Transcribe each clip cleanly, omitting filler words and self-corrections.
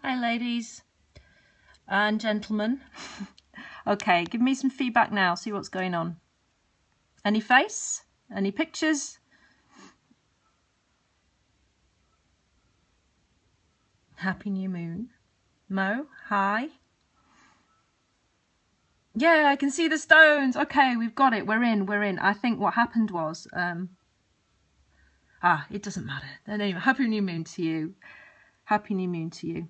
Hi ladies and gentlemen. Okay, give me some feedback now, see what's going on. Any face? Any pictures? Happy new moon. Mo, hi. Yeah, I can see the stones. Okay, we've got it. We're in. I think what happened was, it doesn't matter. Anyway, happy new moon to you. Happy new moon to you.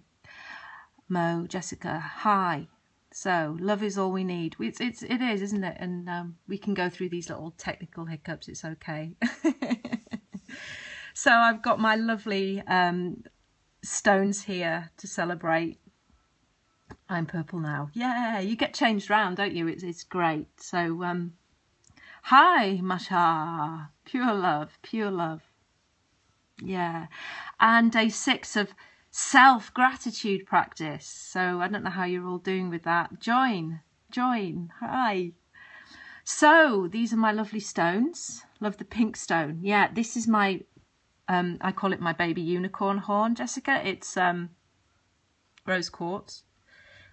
Mo, Jessica, hi. So, love is all we need. It is, isn't it? And we can go through these little technical hiccups. It's okay. So I've got my lovely stones here to celebrate. I'm purple now. Yeah, you get changed round, don't you? It's great. So, hi, Masha. Pure love, pure love. Yeah. And day 6 of self-gratitude practice. So I don't know how you're all doing with that. Join. Hi. So these are my lovely stones. Love the pink stone. Yeah, this is my I call it my baby unicorn horn, Jessica. It's rose quartz,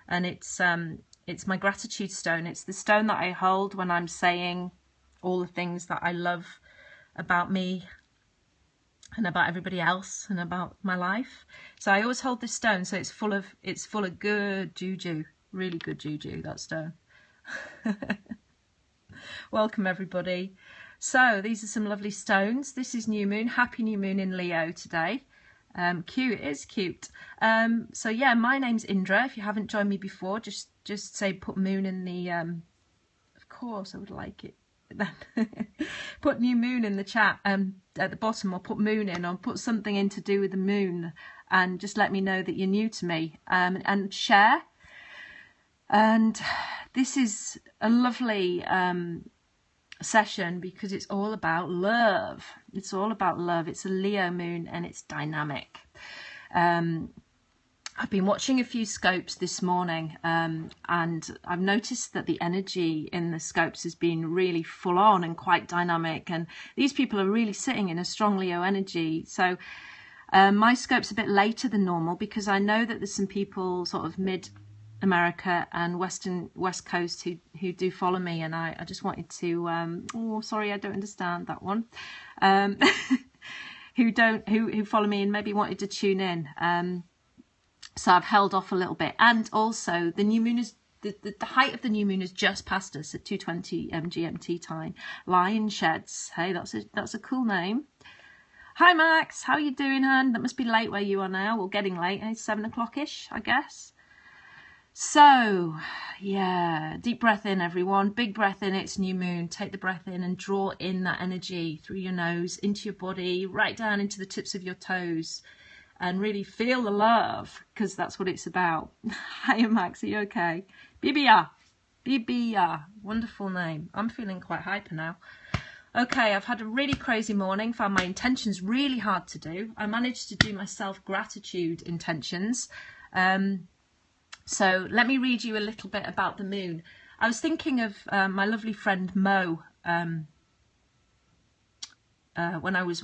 and it's my gratitude stone. It's the stone that I hold when I'm saying all the things that I love about me and about everybody else and about my life. So I always hold this stone, so it's full of good juju, really good juju, that stone. Welcome everybody. So these are some lovely stones. This is new moon. Happy new moon in Leo today. Cute, it is cute. So yeah, my name's Indra. If you haven't joined me before, just say put moon in the of course I would like it. Put new moon in the chat at the bottom, or put moon in, or put something in to do with the moon, and just let me know that you're new to me, and share. And this is a lovely session because it's all about love. It's all about love. It's a Leo moon and it's dynamic. I've been watching a few scopes this morning, and I've noticed that the energy in the scopes has been really full on and quite dynamic, and these people are really sitting in a strong Leo energy. So my scope's a bit later than normal because I know that there's some people sort of mid-America and West Coast who do follow me, and I just wanted to oh sorry, I don't understand that one. Who follow me and maybe wanted to tune in. So I've held off a little bit, and also the new moon is the height of the new moon has just passed us at 2:20 GMT time. Lion Sheds, hey, that's a cool name. Hi Max, how you doing, hon? That must be late where you are now. Well, getting late. It's 7 o'clock-ish, I guess. So yeah, deep breath in, everyone. Big breath in. It's new moon. Take the breath in and draw in that energy through your nose into your body, right down into the tips of your toes. And really feel the love, because that's what it's about. Hiya Max, are you okay? Bibia, wonderful name. I'm feeling quite hyper now. Okay, I've had a really crazy morning, found my intentions really hard to do. I managed to do my self-gratitude intentions. So let me read you a little bit about the moon. I was thinking of my lovely friend Mo when I was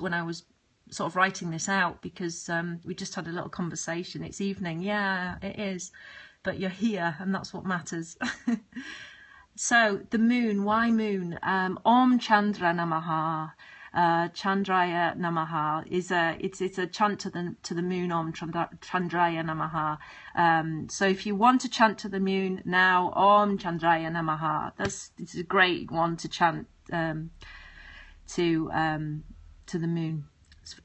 sort of writing this out, because we just had a little conversation. It's evening. Yeah, it is, but you're here and that's what matters. So the moon, why moon? Om Chandra Namaha, Chandraya Namaha is it's a chant to the moon. Om Chandraya Namaha. So if you want to chant to the moon now, Om Chandraya Namaha. It's a great one to chant to the moon.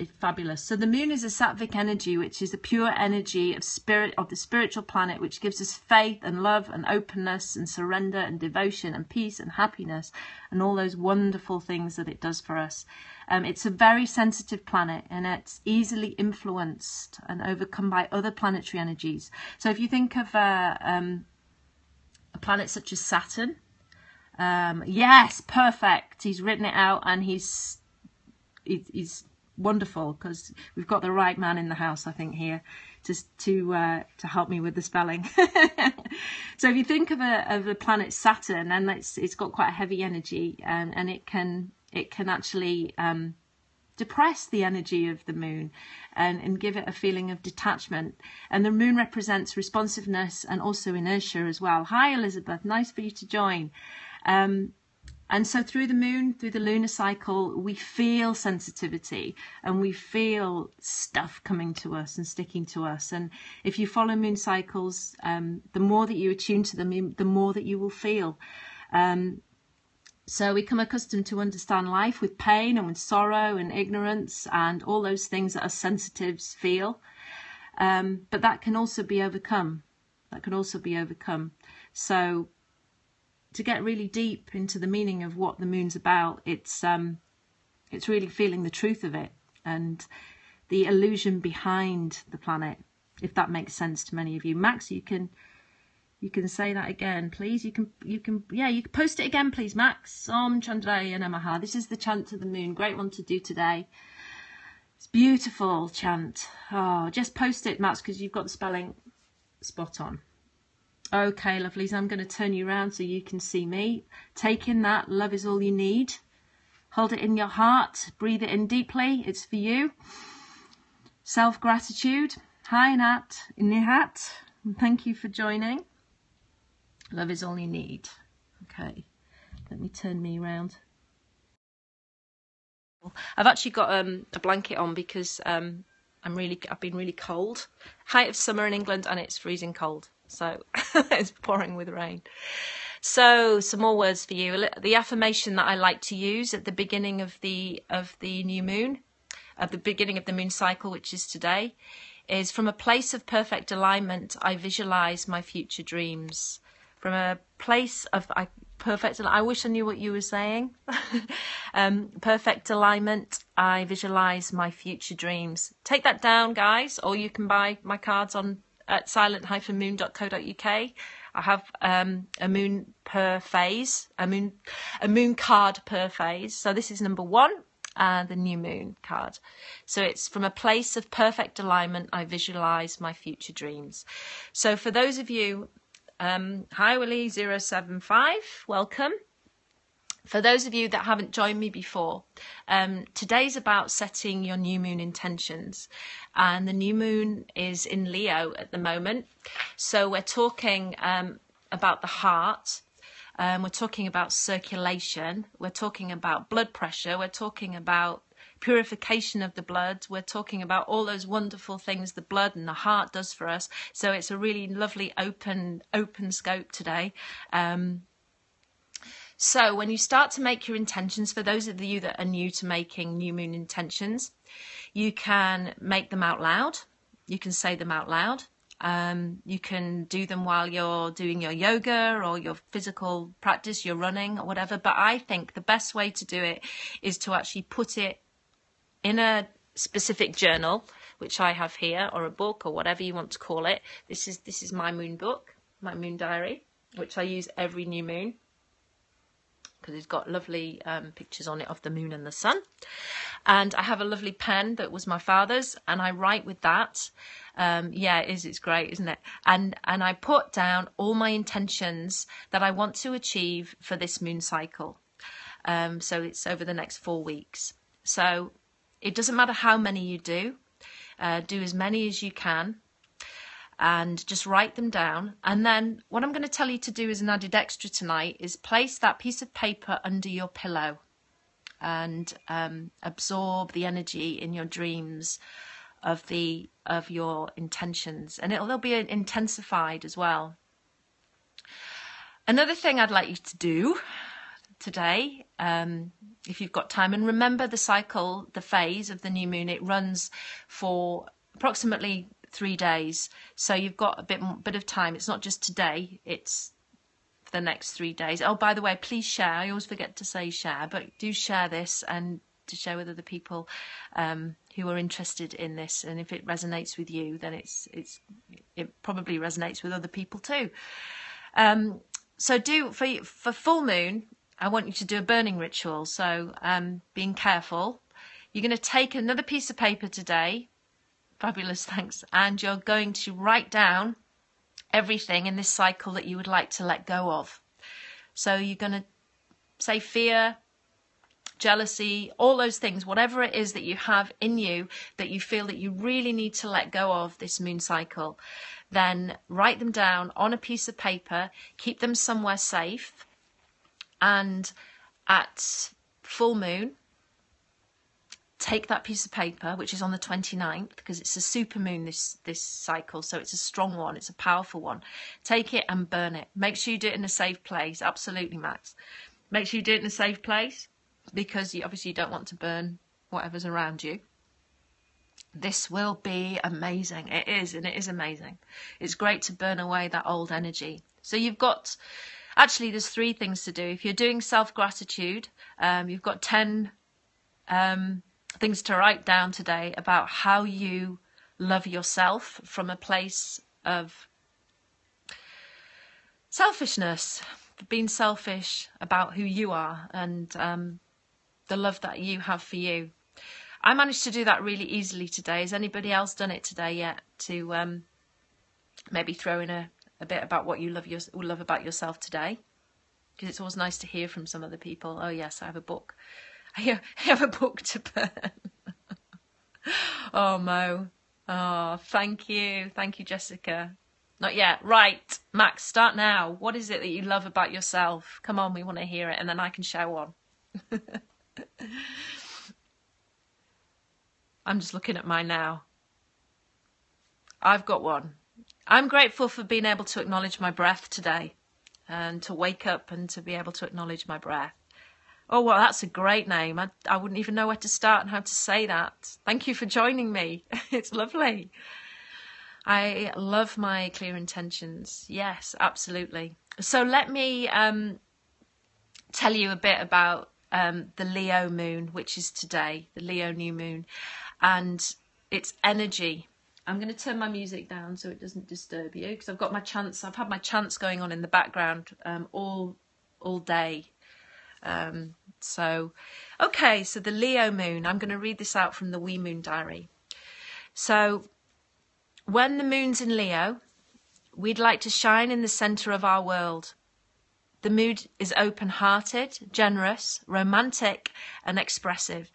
It's fabulous. So the moon is a sattvic energy, which is the pure energy of the spiritual planet, which gives us faith and love and openness and surrender and devotion and peace and happiness and all those wonderful things that it does for us. It's a very sensitive planet, and it's easily influenced and overcome by other planetary energies. So if you think of a planet such as Saturn, yes, perfect. He's written it out, and he's wonderful, because we've got the right man in the house, I think, here to help me with the spelling. So if you think of a planet Saturn, and it's got quite a heavy energy, and it can actually depress the energy of the moon and give it a feeling of detachment. And the moon represents responsiveness and also inertia as well. Hi, Elizabeth. Nice for you to join. And so through the moon, through the lunar cycle, we feel sensitivity and we feel stuff coming to us and sticking to us. And if you follow moon cycles, the more that you attune to them, the more that you will feel. So we become accustomed to understand life with pain and with sorrow and ignorance and all those things that us sensitives feel. But that can also be overcome. That can also be overcome. So to get really deep into the meaning of what the moon's about, it's really feeling the truth of it and the illusion behind the planet, if that makes sense to many of you. Max, you can say that again, please. You can post it again, please, Max. Om Chandraya Namaha. This is the chant to the moon. Great one to do today. It's beautiful chant. Oh, just post it, Max, because you've got the spelling spot on. Okay, lovelies, I'm going to turn you around so you can see me. Take in that. Love is all you need. Hold it in your heart. Breathe it in deeply. It's for you. Self-gratitude. Hi, Nihat. Thank you for joining. Love is all you need. Okay, let me turn me around. I've actually got a blanket on because I've been really cold. Height of summer in England and it's freezing cold. So it's pouring with rain. So some more words for you. The affirmation that I like to use at the beginning of the new moon, at the beginning of the moon cycle, which is today, is from a place of perfect alignment, I visualize my future dreams. From a place of perfect, I wish I knew what you were saying. Perfect alignment, I visualize my future dreams. Take that down, guys, or you can buy my cards at silent-moon.co.uk. I have a moon per phase, a moon card per phase. So this is number 1, the new moon card. So it's from a place of perfect alignment, I visualize my future dreams. So for those of you, hi Willie075, welcome. For those of you that haven't joined me before, today's about setting your new moon intentions. And the new moon is in Leo at the moment. So we're talking about the heart. We're talking about circulation. We're talking about blood pressure. We're talking about purification of the blood. We're talking about all those wonderful things the blood and the heart does for us. So it's a really lovely open scope today. So when you start to make your intentions, for those of you that are new to making new moon intentions, you can make them out loud. You can say them out loud. You can do them while you're doing your yoga or your physical practice, you're running or whatever. But I think the best way to do it is to actually put it in a specific journal, which I have here, or a book, or whatever you want to call it. This is my moon book, my moon diary, which I use every new moon, because it's got lovely pictures on it of the moon and the sun. And I have a lovely pen that was my father's, and I write with that. Yeah, it's great, isn't it? And I put down all my intentions that I want to achieve for this moon cycle. So it's over the next 4 weeks. So it doesn't matter how many you do as many as you can. And just write them down. And then what I'm going to tell you to do as an added extra tonight is place that piece of paper under your pillow and absorb the energy in your dreams of your intentions, and they'll be intensified as well. Another thing I'd like you to do today, if you've got time, and remember the cycle, the phase of the new moon, it runs for approximately 3 days, so you've got a bit of time. It's not just today, it's for the next 3 days. Oh, by the way, please share. I always forget to say share, but do share this, and to share with other people who are interested in this. And if it resonates with you, then it probably resonates with other people too. So for full moon, I want you to do a burning ritual. So being careful, you're going to take another piece of paper today. Fabulous, thanks. And you're going to write down everything in this cycle that you would like to let go of. So you're going to say fear, jealousy, all those things, whatever it is that you have in you that you feel that you really need to let go of this moon cycle, then write them down on a piece of paper, keep them somewhere safe, and at full moon, take that piece of paper, which is on the 29th, because it's a super moon this cycle, so it's a strong one, it's a powerful one. Take it and burn it. Make sure you do it in a safe place. Absolutely, Max. Make sure you do it in a safe place, because you obviously don't want to burn whatever's around you. This will be amazing. It is, and it is amazing. It's great to burn away that old energy. So you've got, actually there's 3 things to do. If you're doing self-gratitude, you've got 10 things to write down today about how you love yourself from a place of selfishness, being selfish about who you are, and the love that you have for you. I managed to do that really easily today. Has anybody else done it today yet? To maybe throw in a bit about what you love about yourself today, because it's always nice to hear from some other people. Oh yes, I have a book. I have a book to burn. Oh, Mo. Oh, thank you. Thank you, Jessica. Not yet. Right, Max, start now. What is it that you love about yourself? Come on, we want to hear it, and then I can show on. I'm just looking at mine now. I've got one. I'm grateful for being able to acknowledge my breath today, and to wake up and to be able to acknowledge my breath. Oh, well, that's a great name. I wouldn't even know where to start and how to say that. Thank you for joining me. It's lovely. I love my clear intentions. Yes, absolutely. So let me tell you a bit about the Leo moon, which is today, the Leo new moon, and its energy. I'm going to turn my music down so it doesn't disturb you, because I've had my chants going on in the background all day. So the Leo moon, I'm going to read this out from the Wee Moon Diary. So when the moon's in Leo, we'd like to shine in the centre of our world. The mood is open-hearted, generous, romantic and expressive,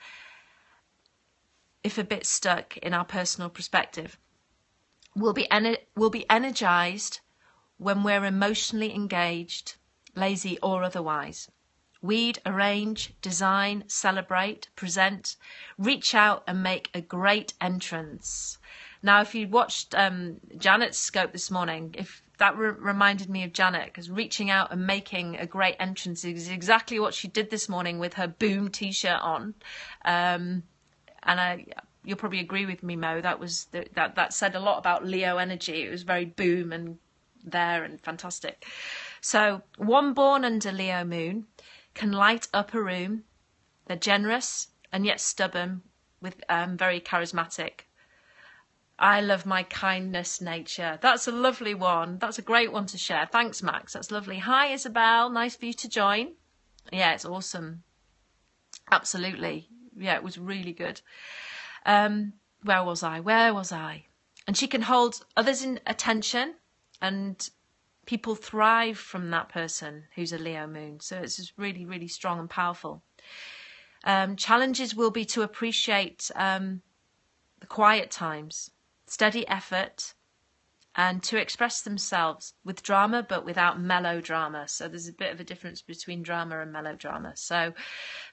if a bit stuck in our personal perspective. We'll be energised when we're emotionally engaged, lazy or otherwise. We'd arrange, design, celebrate, present, reach out and make a great entrance. Now, if you watched Janet's scope this morning, if that reminded me of Janet, because reaching out and making a great entrance is exactly what she did this morning with her Boom t-shirt on. You'll probably agree with me, Mo. That said a lot about Leo energy. It was very boom and there and fantastic. So one born under Leo moon can light up a room. They're generous and yet stubborn, with very charismatic. I love my kindness nature. That's a lovely one. That's a great one to share. Thanks, Max. That's lovely. Hi, Isabel. Nice for you to join. Yeah, it's awesome. Absolutely. Yeah, it was really good. Where was I? And she can hold others in attention, and people thrive from that person who's a Leo moon. So it's just really, really strong and powerful. Challenges will be to appreciate the quiet times, steady effort, and to express themselves with drama but without melodrama. So there's a bit of a difference between drama and melodrama. So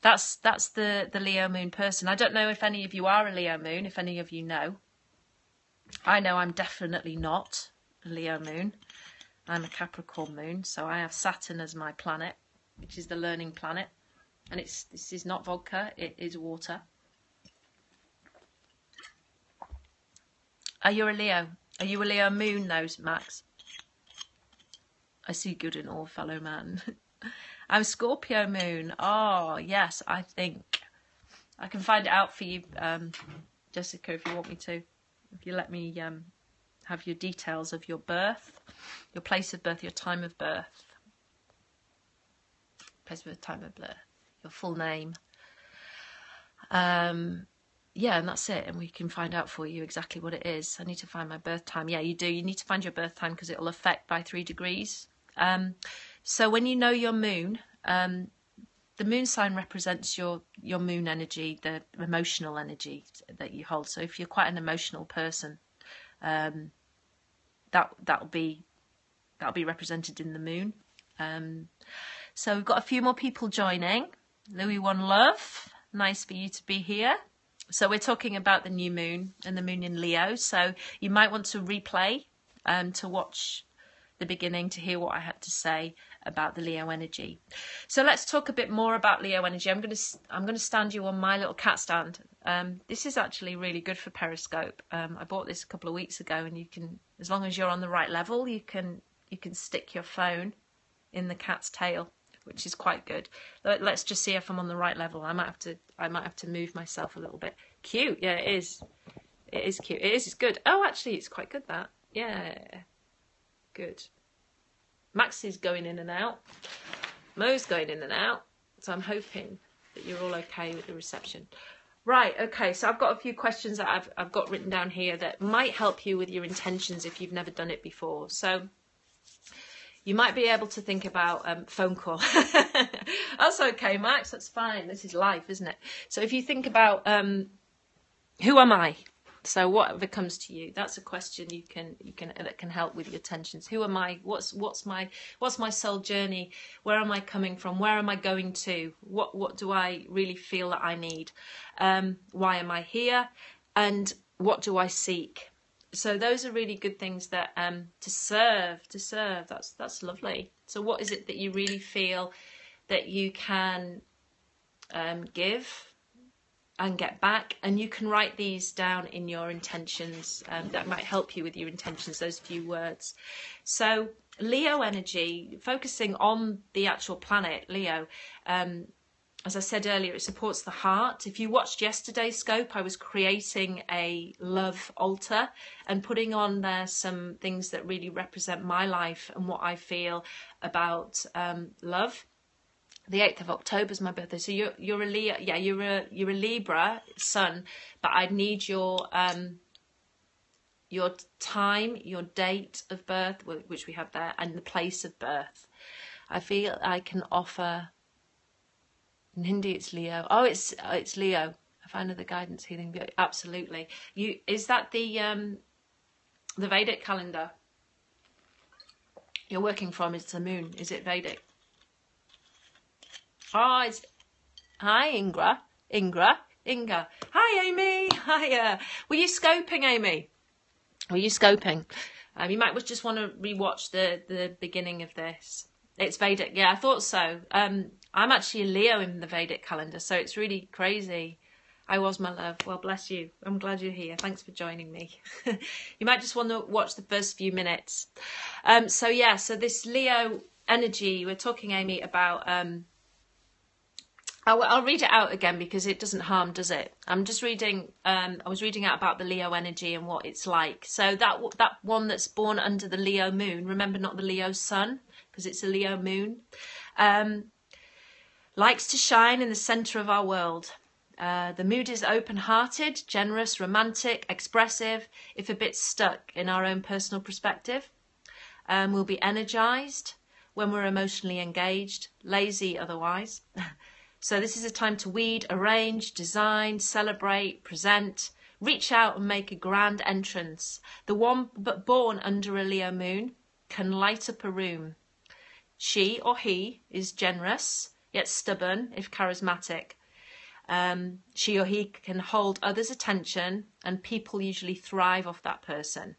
that's the Leo moon person. I don't know if any of you are a Leo moon, if any of you know. I know I'm definitely not a Leo moon. I'm a Capricorn moon, so I have Saturn as my planet, which is the learning planet. And this is not vodka, it is water. Are you a Leo? Are you a Leo moon, though, Max? I see good in all, fellow man. I'm Scorpio moon. Oh, yes, I think. I can find it out for you, Jessica, if you want me to. If you let me have your details of your birth, your place of birth, your time of birth. Place of birth, time of birth, your full name. Yeah, and that's it. And we can find out for you exactly what it is. I need to find my birth time. Yeah, you do. You need to find your birth time because it will affect by 3 degrees. So when you know your moon, the moon sign represents your moon energy, the emotional energy that you hold. So if you're quite an emotional person, that'll be represented in the moon. So we've got a few more people joining. Louis One Love, nice for you to be here. So we're talking about the new moon and the moon in Leo. So you might want to replay to watch the beginning to hear what I had to say about the Leo energy. So let's talk a bit more about Leo energy. I'm going to stand you on my little cat stand. This is actually really good for Periscope. I bought this a couple of weeks ago, and you can, as long as you're on the right level, you can stick your phone in the cat's tail, which is quite good. Let's just see if I'm on the right level. I might have to move myself a little bit. Cute, yeah, it is. It is cute. It is. It's good. Oh, actually, it's quite good. That, yeah, good. Max is going in and out. Mo's going in and out. So I'm hoping that you're all okay with the reception. Right. Okay. So I've got a few questions that I've got written down here that might help you with your intentions if you've never done it before. So you might be able to think about phone call. That's okay, Max. That's fine. This is life, isn't it? So if you think about who am I? So whatever comes to you, that's a question that can help with your tensions. Who am I? What's my soul journey? Where am I coming from? Where am I going to? What do I really feel that I need? Why am I here? And what do I seek? So those are really good things that to serve. That's lovely. So what is it that you really feel that you can give and get back? And you can write these down in your intentions. That might help you with your intentions, those few words. So Leo energy, focusing on the actual planet Leo, as I said earlier, it supports the heart. If you watched yesterday's scope, I was creating a love altar and putting on there some things that really represent my life and what I feel about love. The 8th of October is my birthday, so you're a Leo. Yeah, you're a Libra sun, but I need your time, your date of birth, which we have there, and the place of birth. I feel I can offer. In Hindi, it's Leo. Oh, it's Leo. I found the guidance healing. Absolutely. Is that the Vedic calendar you're working from? It's the moon. Is it Vedic? Oh, it's hi, Inga. Hi, Amy. Hiya. Were you scoping, Amy? Were you scoping? You might just want to rewatch the beginning of this. It's Vedic. Yeah, I thought so. I'm actually a Leo in the Vedic calendar, so it's really crazy. I was, my love. Well, bless you. I'm glad you're here. Thanks for joining me. You might just want to watch the first few minutes. So this Leo energy, we're talking, Amy, about... I'll read it out again because it doesn't harm, does it? I'm just reading, I was reading out about the Leo energy and what it's like. So that one that's born under the Leo moon, remember, not the Leo sun, because it's a Leo moon, likes to shine in the centre of our world. The mood is open-hearted, generous, romantic, expressive, if a bit stuck in our own personal perspective. We'll be energised when we're emotionally engaged, lazy otherwise. So this is a time to weed, arrange, design, celebrate, present, reach out and make a grand entrance. The one but born under a Leo moon can light up a room. She or he is generous, yet stubborn if charismatic. She or he can hold others' attention, and people usually thrive off that person.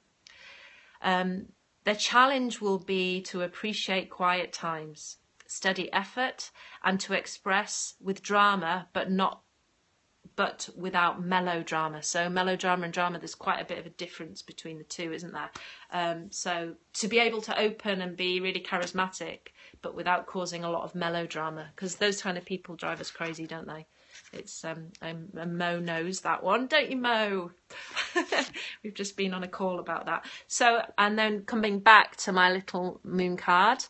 Their challenge will be to appreciate quiet times, steady effort, and to express with drama, but without melodrama. So melodrama and drama, there's quite a bit of a difference between the two, isn't there? So to be able to open and be really charismatic, but without causing a lot of melodrama, because those kind of people drive us crazy, don't they? It's Mo knows that one, don't you, Mo? We've just been on a call about that. So, and then coming back to my little moon card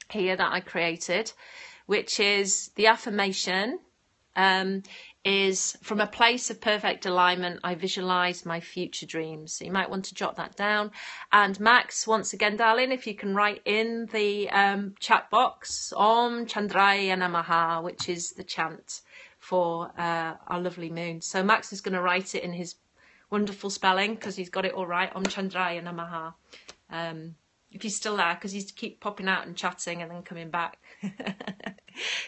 here that I created, which is the affirmation. is from a place of perfect alignment, I visualize my future dreams. So you might want to jot that down. And Max, once again, darling, if you can write in the chat box, Om Chandraya Namaha, which is the chant for our lovely moon. So Max is going to write it in his wonderful spelling because he's got it all right. Om Chandraya Namaha. If he's still there, because he's keep popping out and chatting and then coming back.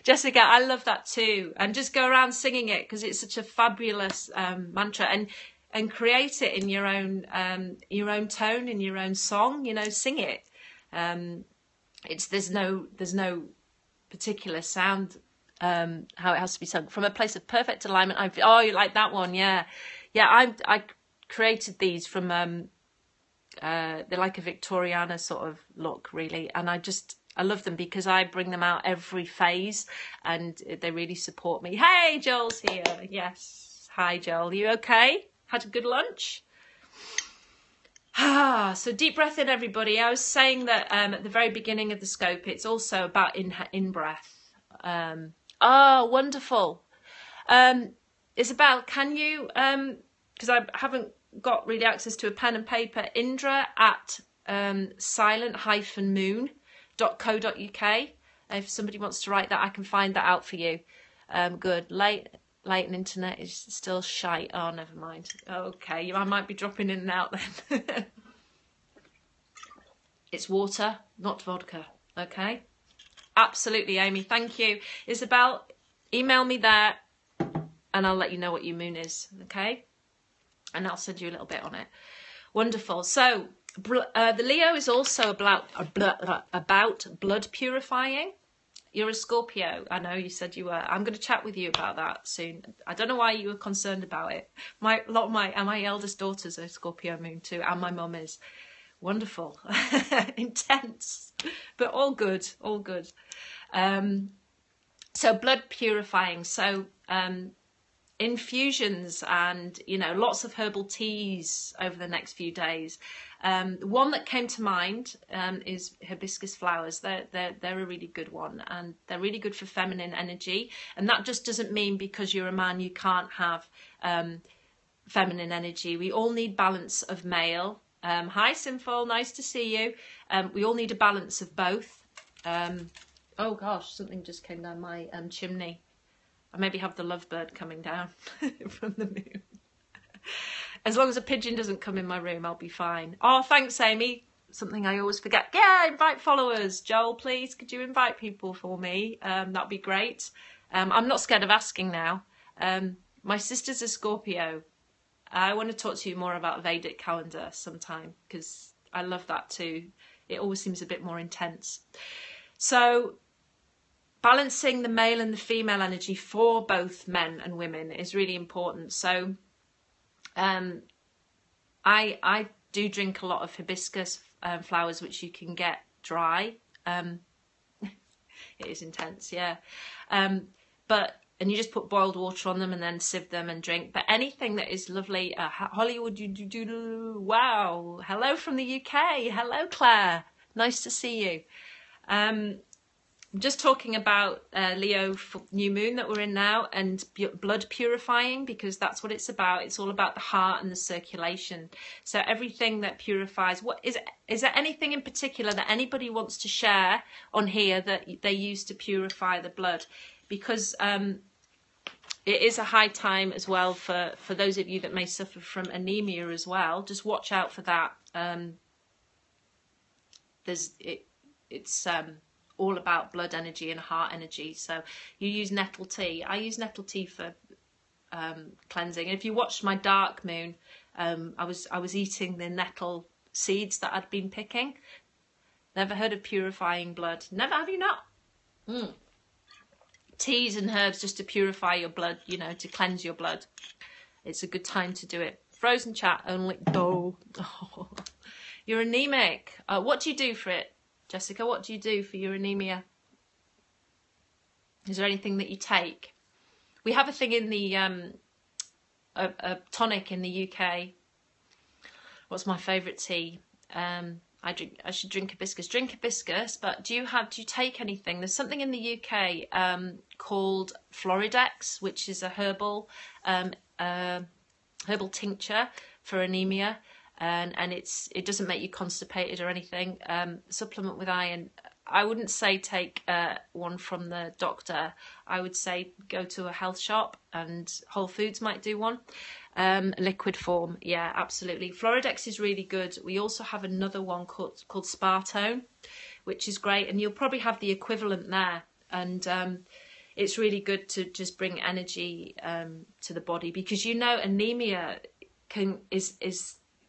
Jessica, I love that too. And just go around singing it because it's such a fabulous mantra, and create it in your own tone, in your own song. You know, sing it. There's no particular sound how it has to be sung. From a place of perfect alignment. Oh, you like that one? Yeah. I created these from they're like a Victoriana sort of look, really, and I love them because I bring them out every phase and they really support me. Hey, Joel's here. Yes. Hi, Joel. You okay? Had a good lunch? So deep breath in, everybody. I was saying that at the very beginning of the scope, it's also about in breath. Wonderful. Isabel, can you, because I haven't got really access to a pen and paper, Indra at silent-moon.co.uk. If somebody wants to write that, I can find that out for you. Good. Late and internet is still shite. Oh, never mind. Okay, I might be dropping in and out then. It's water, not vodka. Okay. Absolutely, Amy. Thank you. Isabel, email me there and I'll let you know what your moon is. Okay. And I'll send you a little bit on it. Wonderful. So the Leo is also about blood purifying. You're a Scorpio. I know you said you were. I'm going to chat with you about that soon. I don't know why you were concerned about it. My eldest daughter's a Scorpio moon too, and my mum is. Wonderful. Intense, but all good. All good. So blood purifying. So infusions and lots of herbal teas over the next few days. The one that came to mind is hibiscus flowers. They're a really good one, and they're really good for feminine energy. And that just doesn't mean because you're a man you can't have feminine energy. We all need balance of male. Hi Sinful, nice to see you. We all need a balance of both. Oh gosh, something just came down my chimney. I maybe have the lovebird coming down from the moon. As long as a pigeon doesn't come in my room, I'll be fine. Oh, thanks, Amy. Something I always forget. Yeah, invite followers. Joel, please, could you invite people for me? That'd be great. I'm not scared of asking now. My sister's a Scorpio. I want to talk to you more about Vedic calendar sometime because I love that too. It always seems a bit more intense. So balancing the male and the female energy for both men and women is really important. So I do drink a lot of hibiscus flowers, which you can get dry. It is intense, yeah. And you just put boiled water on them and then sieve them and drink. But anything that is lovely, Hollywood, wow. Hello from the UK. Hello, Claire. Nice to see you. I'm just talking about Leo new moon that we're in now and blood purifying, because that's what it's about. It's all about the heart and the circulation. So everything that purifies. What is there anything in particular that anybody wants to share on here that they use to purify the blood? Because it is a high time as well for those of you that may suffer from anemia as well. Just watch out for that. It's all about blood energy and heart energy. So you use nettle tea. I use nettle tea for cleansing. And if you watched my dark moon, I was eating the nettle seeds that I'd been picking. Never heard of purifying blood? Never, have you not? Teas and herbs just to purify your blood, to cleanse your blood. It's a good time to do it. Frozen chat only. Oh. You're anemic. What do you do for it, Jessica? What do you do for your anemia? Is there anything that you take? We have a thing in the a tonic in the UK. What's my favourite tea? I I should drink hibiscus. Drink hibiscus, but do you take anything? There's something in the UK called Floridex, which is a herbal tincture for anemia, and it doesn't make you constipated or anything. Supplement with iron. I wouldn't say take one from the doctor. I would say go to a health shop, and Whole Foods might do one. Liquid form, yeah, absolutely. Floridex is really good. We also have another one called Spartone, which is great, and you'll probably have the equivalent there. And it's really good to just bring energy to the body, because anemia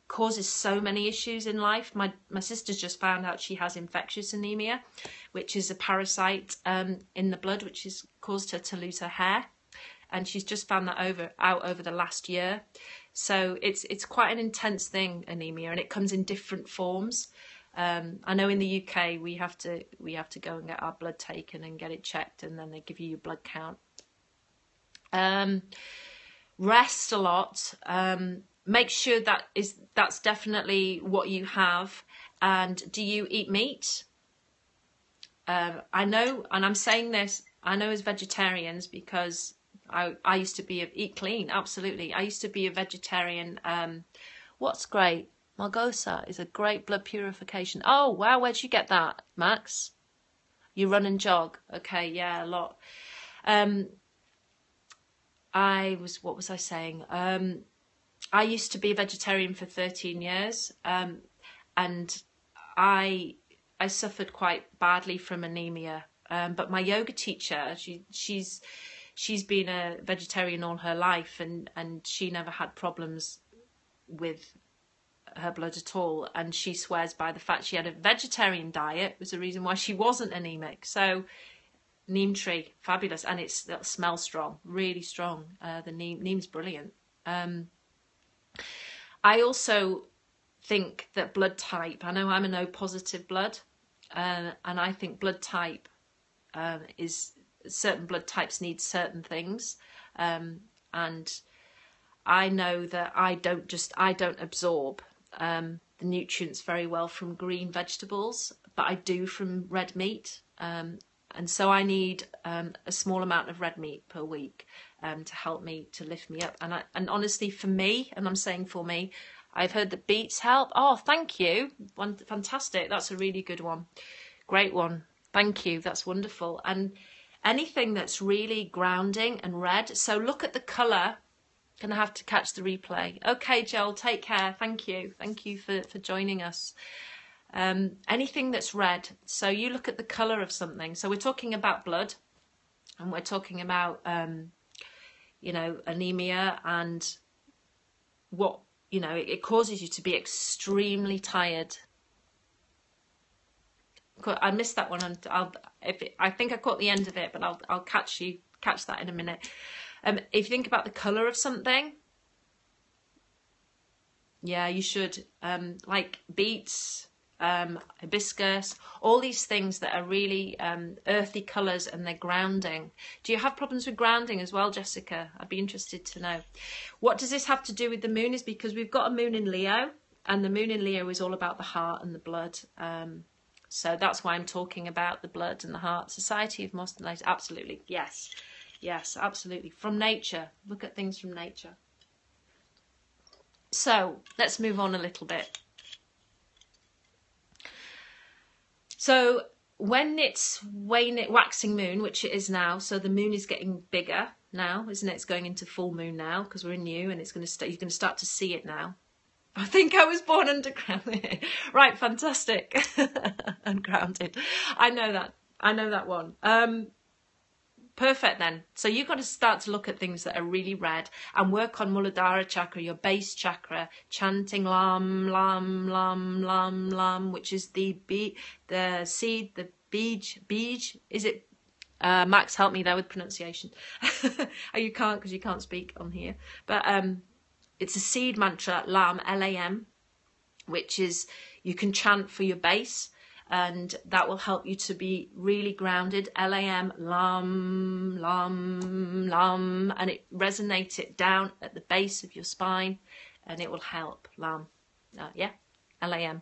causes so many issues in life. My sister's just found out she has infectious anemia, which is a parasite in the blood, which has caused her to lose her hair. And she's just found that out over the last year. So it's quite an intense thing, anemia, and it comes in different forms. I know in the UK we have to go and get our blood taken and get it checked, and then they give you your blood count. Rest a lot. Make sure that's definitely what you have. And do you eat meat? I know, and I'm saying this, I know as vegetarians, because I used to eat clean, absolutely. I used to be a vegetarian. What's great? Margosa is a great blood purification. Oh, wow, where'd you get that, Max? You run and jog. Okay, yeah, a lot. What was I saying? I used to be a vegetarian for 13 years, and I suffered quite badly from anemia. But my yoga teacher, she's been a vegetarian all her life, and she never had problems with her blood at all. And she swears by the fact she had a vegetarian diet was the reason why she wasn't anemic. So neem tree, fabulous, and it smells strong, really strong. The neem's brilliant. I also think that blood type, I know I'm an O positive blood, and I think blood type certain blood types need certain things, and I know that I don't absorb the nutrients very well from green vegetables, but I do from red meat, and so I need a small amount of red meat per week to help me, to lift me up. And honestly, for me, and I'm saying for me, I've heard that beets help. Oh, thank you. Fantastic. That's a really good one. Great one. Thank you. That's wonderful. And anything that's really grounding and red. So look at the colour. Gonna have to catch the replay. Okay, Joel, take care. Thank you. Thank you for joining us. Anything that's red. So you look at the colour of something. So we're talking about blood, and we're talking about anemia, and what it causes you to be extremely tired. I missed that one, and I think I caught the end of it, but I'll catch that in a minute. If you think about the colour of something, yeah, you should, like beets, hibiscus, all these things that are really earthy colours, and they're grounding. Do you have problems with grounding as well, Jessica? I'd be interested to know. What does this have to do with the moon? Is because we've got a moon in Leo, and the moon in Leo is all about the heart and the blood. So that's why I'm talking about the blood and the heart. Society of Most Enlightened, absolutely, yes, absolutely. From nature, look at things from nature. So let's move on a little bit. So when it's waxing moon, which it is now, so the moon is getting bigger now, isn't it? It's going into full moon now because we're in new, and you're going to start to see it now. I think I was born underground. Right, fantastic. Ungrounded. I know that one. Perfect then. So you've got to start to look at things that are really red and work on Muladhara chakra, your base chakra, chanting Lam, Lam, Lam, Lam, Lam, which is the seed, the beej. Is it? Max, help me there with pronunciation. Oh, you can't, because you can't speak on here. But it's a seed mantra, Lam, L-A-M, which is, you can chant for your base, and that will help you to be really grounded. L-A-M, Lam, Lam, Lam, and resonate it down at the base of your spine, and it will help. Lam, yeah, L-A-M.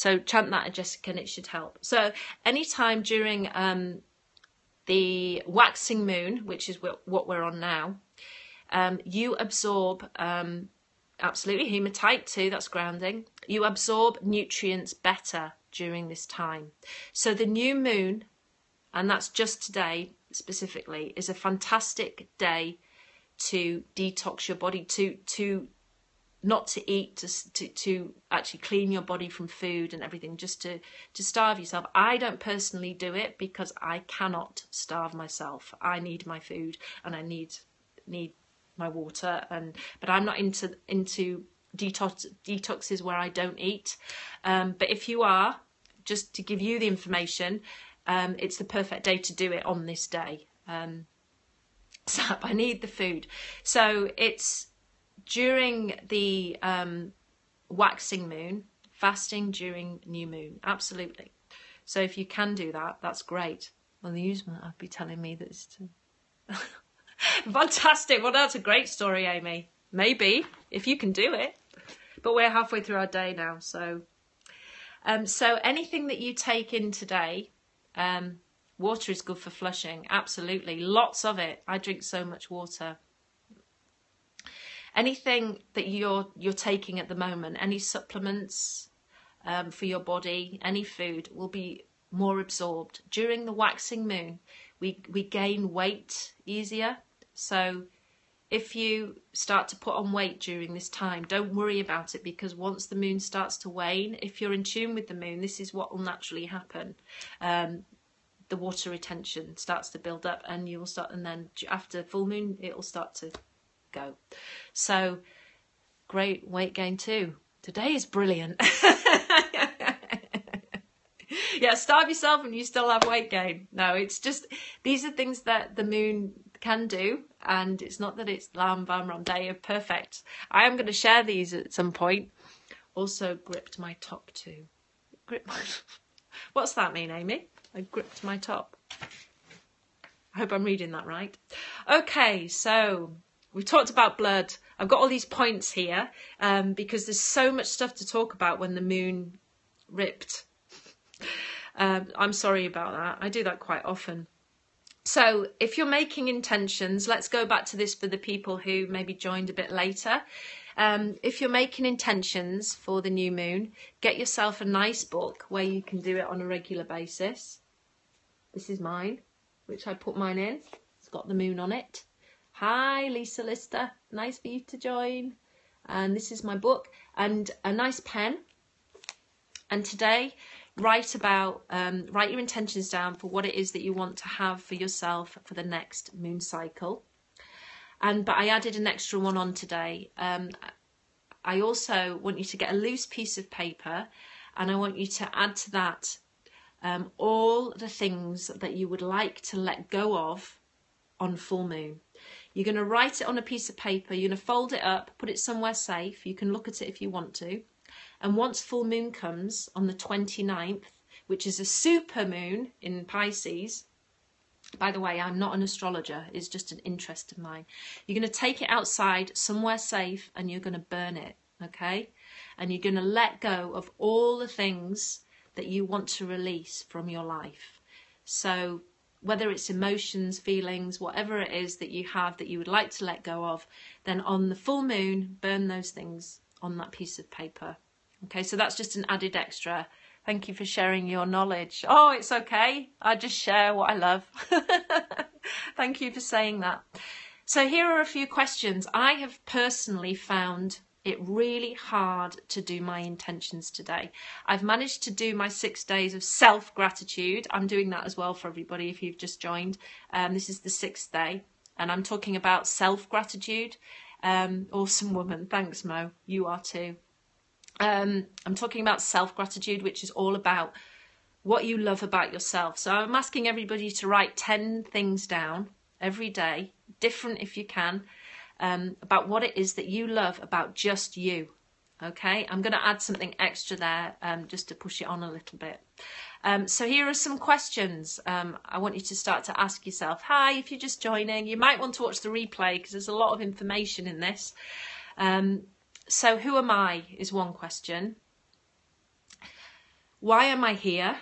So chant that at Jessica and it should help. So anytime during the waxing moon, which is what we're on now, you absorb, absolutely, hematite too, that's grounding. You absorb nutrients better during this time. So the new moon, and that's just today specifically, is a fantastic day to detox your body, to not to eat, to actually clean your body from food and everything, just to starve yourself. I don't personally do it because I cannot starve myself. I need my food and I need my water, but I'm not into detoxes where I don't eat. But if you are, just to give you the information, it's the perfect day to do it on this day. So I need the food. So it's during the waxing moon, fasting during new moon, absolutely. So if you can do that, that's great. Well, the news might be telling me that it's fantastic. Well, that's a great story, Amy. Maybe if you can do it. But we're halfway through our day now, so so anything that you take in today, water is good for flushing. Absolutely, lots of it. I drink so much water. Anything that you're taking at the moment, any supplements for your body, any food will be more absorbed. During the waxing moon, we gain weight easier. So if you start to put on weight during this time, don't worry about it, because once the moon starts to wane, if you're in tune with the moon, this is what will naturally happen. The water retention starts to build up, and you will start, and then after full moon, it will start to go. So great weight gain too. Today is brilliant. Yeah, starve yourself and you still have weight gain. No, it's just, these are things that the moon can do, and it's not that it's lam bam ram day perfect. I am going to share these at some point. Also gripped my top too. What's that mean, Amy? I gripped my top. I hope I'm reading that right. Okay, so we've talked about blood. I've got all these points here because there's so much stuff to talk about when the moon ripped. I'm sorry about that. I do that quite often. So if you're making intentions, let's go back to this for the people who maybe joined a bit later. If you're making intentions for the new moon, get yourself a nice book where you can do it on a regular basis. This is mine, which I put mine in. It's got the moon on it. Hi, Lisa Lister. Nice for you to join. And this is my book, and a nice pen. And today, write your intentions down for what it is that you want to have for yourself for the next moon cycle. But I added an extra one on today. I also want you to get a loose piece of paper, and I want you to add to that all the things that you would like to let go of on full moon. You're going to write it on a piece of paper, you're going to fold it up, put it somewhere safe. You can look at it if you want to. And once full moon comes on the 29th, which is a super moon in Pisces, by the way, I'm not an astrologer, it's just an interest of mine. You're going to take it outside somewhere safe and you're going to burn it, okay? And you're going to let go of all the things that you want to release from your life. So whether it's emotions, feelings, whatever it is that you have that you would like to let go of, then on the full moon, burn those things on that piece of paper. Okay, so that's just an added extra. Thank you for sharing your knowledge. Oh, it's okay. I just share what I love. Thank you for saying that. So here are a few questions. I have personally found it really hard to do my intentions today. I've managed to do my 6 days of self-gratitude. I'm doing that as well for everybody if you've just joined. This is the 6th day, and I'm talking about self-gratitude. Awesome woman. Thanks, Mo. You are too. I'm talking about self-gratitude, which is all about what you love about yourself. So I'm asking everybody to write 10 things down every day, different if you can, about what it is that you love about just you. Okay, I'm going to add something extra there just to push it on a little bit. So here are some questions I want you to start to ask yourself. Hi, if you're just joining, you might want to watch the replay because there's a lot of information in this. So who am I is one question. why am I here,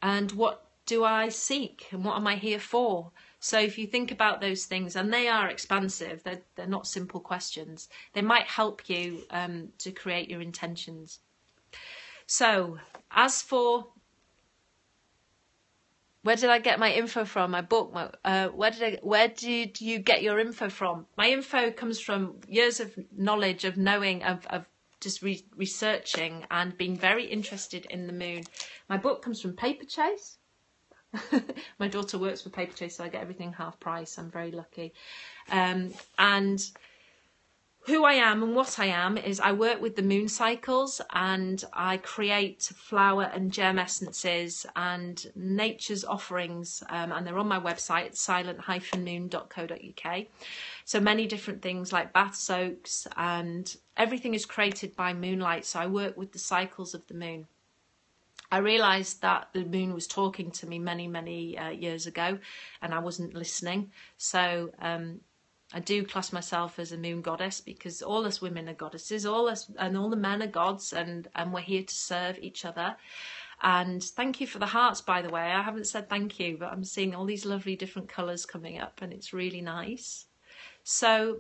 and what do I seek, and what am I here for? So if you think about those things, and they are expansive, they're not simple questions, they might help you to create your intentions. So as for where did I get my info from? My book. Where did you get your info from? My info comes from years of knowledge, of knowing, of just researching and being very interested in the moon. My book comes from Paper Chase. My daughter works for Paper Chase, so I get everything half price. I'm very lucky. And who I am and what I am is I work with the moon cycles, and I create flower and gem essences and nature's offerings, and they're on my website, silent-moon.co.uk. So many different things like bath soaks, and everything is created by MoonLite. So I work with the cycles of the moon. I realised that the moon was talking to me many years ago, and I wasn't listening. So I do class myself as a moon goddess, because all us women are goddesses, all the men are gods, and we're here to serve each other. And thank you for the hearts, by the way. I haven't said thank you, but I'm seeing all these lovely different colours coming up, and it's really nice. So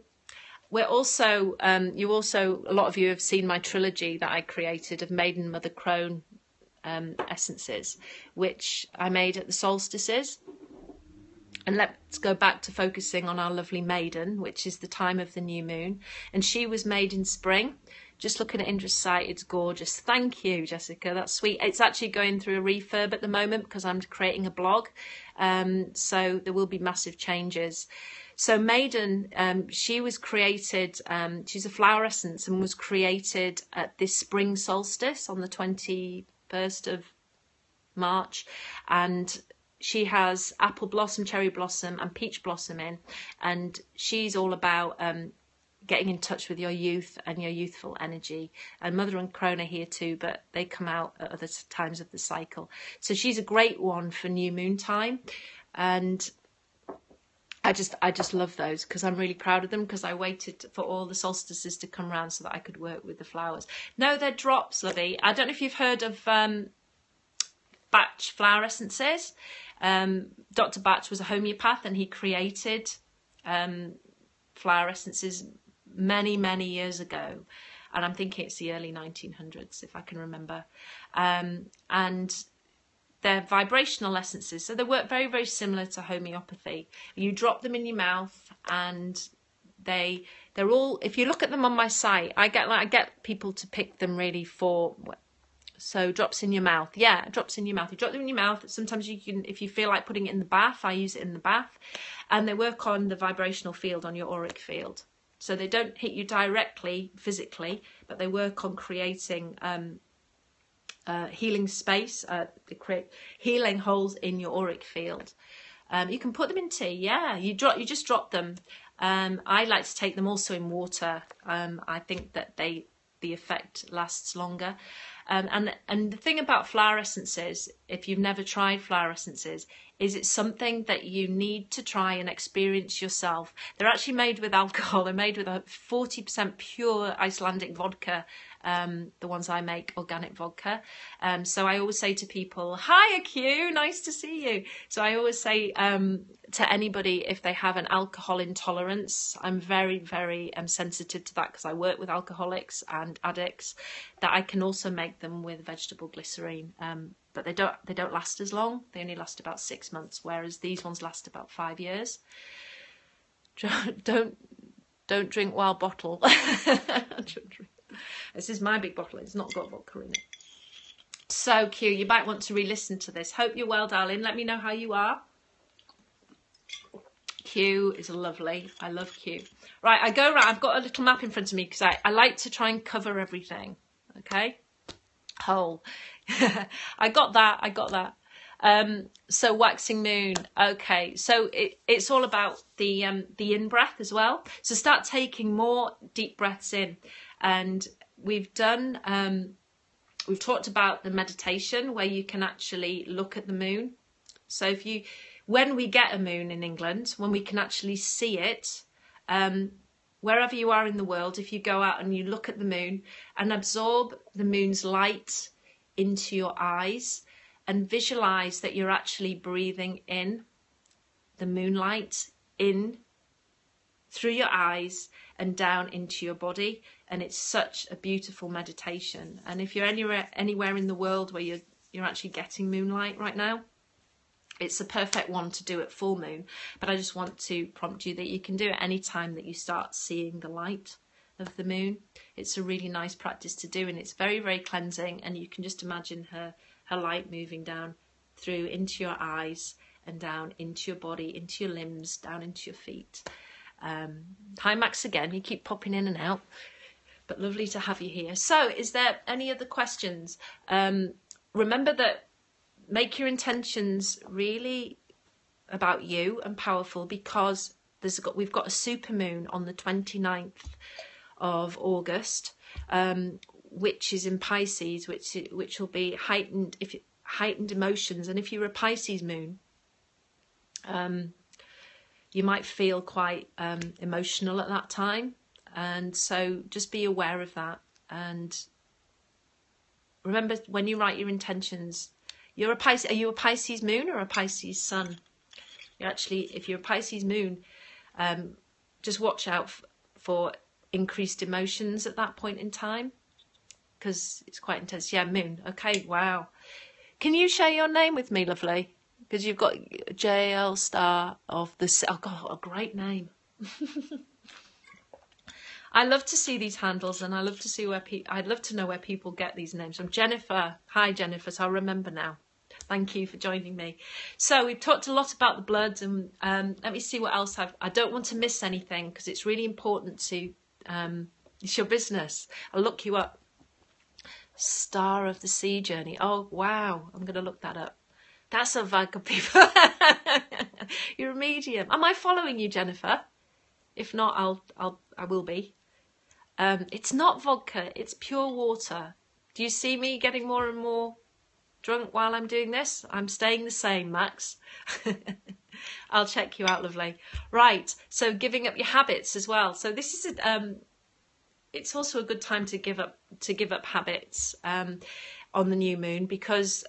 we're also, a lot of you have seen my trilogy that I created of Maiden, Mother, Crone essences, which I made at the solstices. And let's go back to focusing on our lovely Maiden, which is the time of the new moon. And she was made in spring. Just looking at Indra's site, it's gorgeous. Thank you, Jessica. That's sweet. It's actually going through a refurb at the moment because I'm creating a blog. So there will be massive changes. So Maiden, she was created, she's a flower essence and was created at this spring solstice on the 21st of March. And she has apple blossom, cherry blossom and peach blossom in, and she's all about getting in touch with your youth and your youthful energy. And Mother and Crone are here too, but they come out at other times of the cycle. So she's a great one for new moon time, and I just love those because I'm really proud of them, because I waited for all the solstices to come round so that I could work with the flowers. No, they're drops, lovey. I don't know if you've heard of Batch flower essences. Dr. Batch was a homeopath, and he created flower essences many years ago, and I'm thinking it's the early 1900s if I can remember. And they're vibrational essences, so they work very similar to homeopathy. You drop them in your mouth, and they're all, if you look at them on my site, I get people to pick them really for. So drops in your mouth. Yeah, drops in your mouth. You drop them in your mouth. Sometimes you can, if you feel like putting it in the bath, I use it in the bath. And they work on the vibrational field, on your auric field. So they don't hit you directly, physically, but they work on creating healing space. They create healing holes in your auric field. You can put them in tea. Yeah, you just drop them. I like to take them also in water. I think that the effect lasts longer. And the thing about flower essences, if you've never tried flower essences, is it's something that you need to try and experience yourself. They're actually made with alcohol. They're made with a 40% pure Icelandic vodka, the ones I make, organic vodka. So I always say to people, "Hiya, Q, nice to see you." So I always say to anybody, if they have an alcohol intolerance, I'm very sensitive to that because I work with alcoholics and addicts, that I can also make them with vegetable glycerine. But they don't last as long. They only last about 6 months, whereas these ones last about 5 years. Don't drink while bottle. This is my big bottle. It's not got vodka in it. So Q, you might want to re-listen to this. Hope you're well, darling. Let me know how you are. Q is lovely. I love Q. Right, I go around. I've got a little map in front of me because I like to try and cover everything. Okay. Whole. I got that. So waxing moon. Okay, so it's all about the in breath as well. So start taking more deep breaths in, and we've talked about the meditation where you can actually look at the moon. So when we get a moon in England, when we can actually see it, wherever you are in the world, if you go out and you look at the moon and absorb the moon's light into your eyes and visualize that you're actually breathing in the moonlight in through your eyes and down into your body. And it's such a beautiful meditation. And if you're anywhere in the world where you're actually getting moonlight right now, it's a perfect one to do at full moon. But I just want to prompt you that you can do it any time that you start seeing the light of the moon. It's a really nice practice to do, and it's very, very cleansing. And you can just imagine her light moving down through into your eyes and down into your body, into your limbs, down into your feet. Hi Max again, you keep popping in and out, but lovely to have you here. So is there any other questions? Remember that make your intentions really about you and powerful, because we've got a super moon on the 29th of August, which is in Pisces, which will be heightened emotions. And if you're a Pisces moon, you might feel quite emotional at that time, and so just be aware of that. And remember, when you write your intentions, are you a Pisces moon or a Pisces sun? If you're a Pisces moon, just watch out for increased emotions at that point in time, because it's quite intense. Yeah, moon. Okay, wow. Can you share your name with me, lovely? Because you've got JL Star of the... Oh, God, a great name. I love to see these handles, and I love to see I'd love to know where people get these names. I'm Jennifer. Hi, Jennifer. So I'll remember now. Thank you for joining me. So we've talked a lot about the bloods, and let me see what else I don't want to miss anything, because it's really important to... it's your business. I'll look you up. Star of the Sea Journey. Oh, wow. I'm going to look that up. That's a vodka, people. You're a medium. Am I following you, Jennifer? If not, I will be. It's not vodka. It's pure water. Do you see me getting more and more drunk while I'm doing this? I'm staying the same, Max. I'll check you out, lovely. Right. So giving up your habits as well. So this is it's also a good time to give up habits on the new moon, because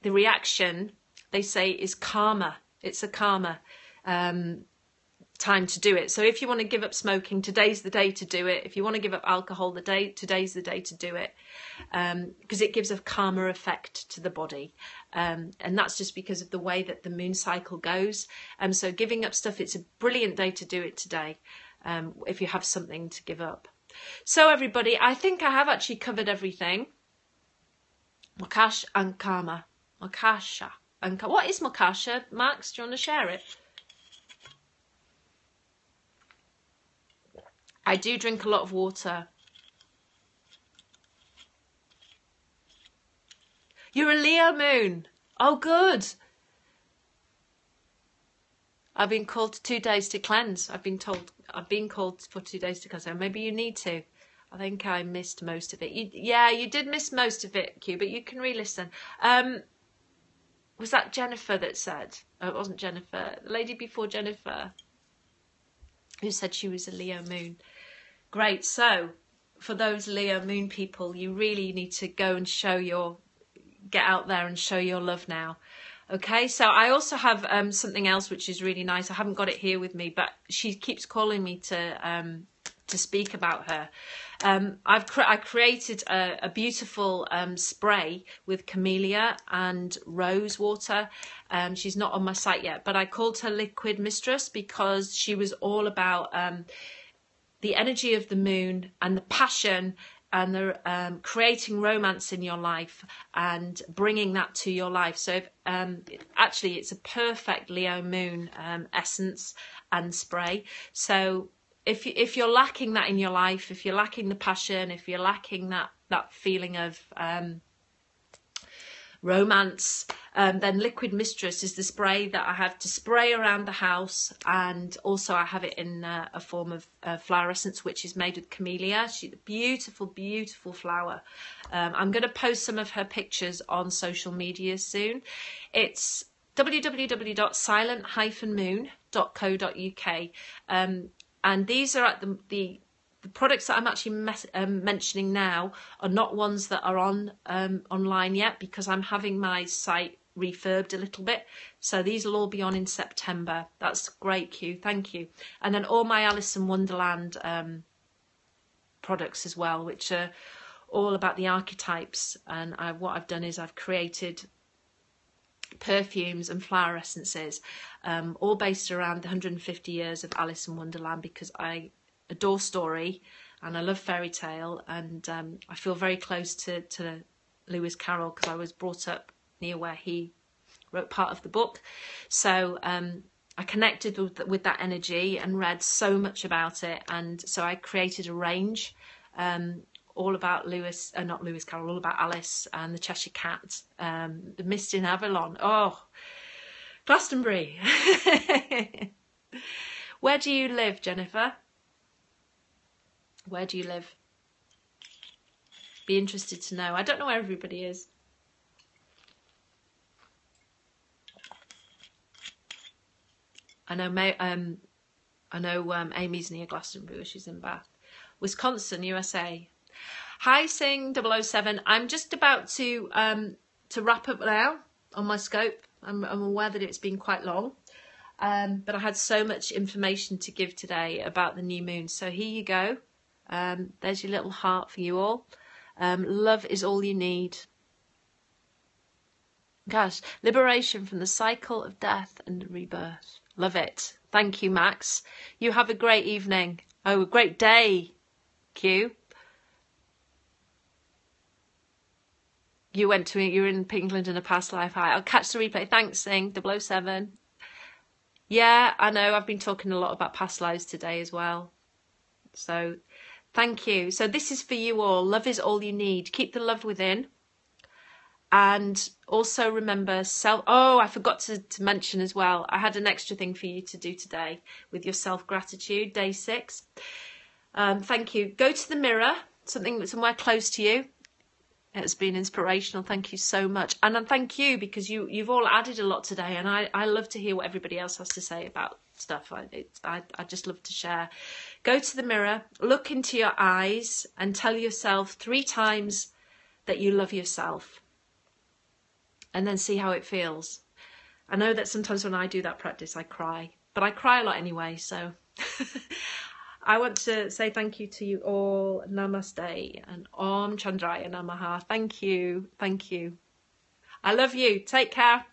the reaction, they say, is karma. It's a karma time to do it. So if you want to give up smoking, today's the day to do it. If you want to give up alcohol, today's the day to do it, because it gives a karma effect to the body. And that's just because of the way that the moon cycle goes. So giving up stuff, it's a brilliant day to do it today, if you have something to give up. So everybody, I think I have actually covered everything. Moksha and karma. Moksha and what is Moksha, Max? Do you want to share it? I do drink a lot of water. You're a Leo moon. Oh, good. I've been called 2 days to cleanse. I've been called for 2 days to cleanse. So maybe you need to. I think I missed most of it. You did miss most of it, Q, but you can re-listen. Was that Jennifer that said? Oh, it wasn't Jennifer. The lady before Jennifer, who said she was a Leo moon. Great. So for those Leo moon people, you really need to go and get out there and show your love now. Okay, so I also have something else which is really nice. I haven't got it here with me, but she keeps calling me to speak about her. I created a beautiful spray with camellia and rose water. She's not on my site yet, but I called her Liquid Mistress because she was all about the energy of the moon and the passion and the creating romance in your life and bringing that to your life. So actually it's a perfect Leo moon essence and spray. So if you're lacking that in your life, if you're lacking the passion, if you're lacking that feeling of romance, then Liquid Mistress is the spray that I have to spray around the house, and also I have it in a form of flower essence which is made with camellia. She's a beautiful, beautiful flower. I'm going to post some of her pictures on social media soon. It's www.silent-moon.co.uk, and these are at the the products that I'm actually mentioning now are not ones that are on online yet, because I'm having my site refurbed a little bit. So these will all be on in September. That's great, Q. Thank you. And then all my Alice in Wonderland products as well, which are all about the archetypes. And what I've done is I've created perfumes and flower essences, all based around the 150 years of Alice in Wonderland, because I adore story and I love fairy tale, and I feel very close to Lewis Carroll because I was brought up near where he wrote part of the book. So I connected with that energy and read so much about it, and so I created a range all about not Lewis Carroll, all about Alice and the Cheshire Cat, the Mist in Avalon. Oh, Glastonbury. Where do you live, Jennifer? Where do you live? Be interested to know. I don't know where everybody is. I know Amy's near Glastonbury. She's in Bath. Wisconsin, USA. Hi, Sing 007. I'm just about to wrap up now on my scope. I'm aware that it's been quite long, but I had so much information to give today about the new moon. So here you go. There's your little heart for you all. Love is all you need. Gosh, liberation from the cycle of death and rebirth. Love it. Thank you, Max. You have a great evening. Oh, a great day, Q. You were in England in a past life. Hi, I'll catch the replay. Thanks, Sing 007. Yeah, I know. I've been talking a lot about past lives today as well. So thank you. So this is for you all. Love is all you need. Keep the love within. And also remember I forgot to mention as well, I had an extra thing for you to do today with your self-gratitude, day 6. Thank you. Go to the mirror, somewhere close to you. It's been inspirational. Thank you so much. And thank you, because you've all added a lot today, and I love to hear what everybody else has to say about stuff. I just love to share. Go to the mirror, look into your eyes, and tell yourself 3 times that you love yourself. And then see how it feels. I know that sometimes when I do that practice, I cry. But I cry a lot anyway, so... I want to say thank you to you all. Namaste and Om Chandraya Namaha. Thank you. Thank you. I love you. Take care.